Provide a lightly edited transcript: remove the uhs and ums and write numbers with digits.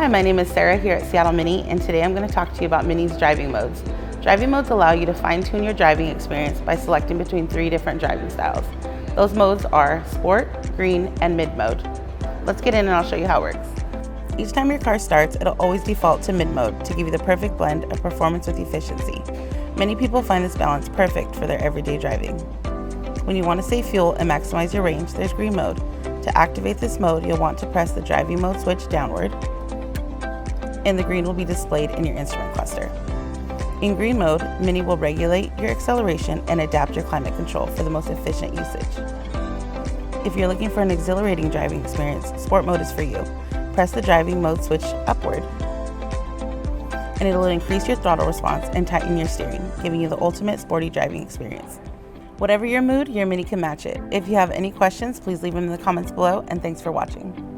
Hi, my name is Sarah here at Seattle Mini, and today I'm going to talk to you about Mini's driving modes. Driving modes allow you to fine-tune your driving experience by selecting between 3 different driving styles. Those modes are Sport, Green, and Mid mode. Let's get in and I'll show you how it works. Each time your car starts, it'll always default to Mid mode to give you the perfect blend of performance with efficiency. Many people find this balance perfect for their everyday driving. When you want to save fuel and maximize your range, there's Green mode. To activate this mode, you'll want to press the driving mode switch downward, and the green will be displayed in your instrument cluster. In Green mode, Mini will regulate your acceleration and adapt your climate control for the most efficient usage. If you're looking for an exhilarating driving experience, Sport mode is for you. Press the driving mode switch upward, and it'll increase your throttle response and tighten your steering, giving you the ultimate sporty driving experience. Whatever your mood, your Mini can match it. If you have any questions, please leave them in the comments below, and thanks for watching.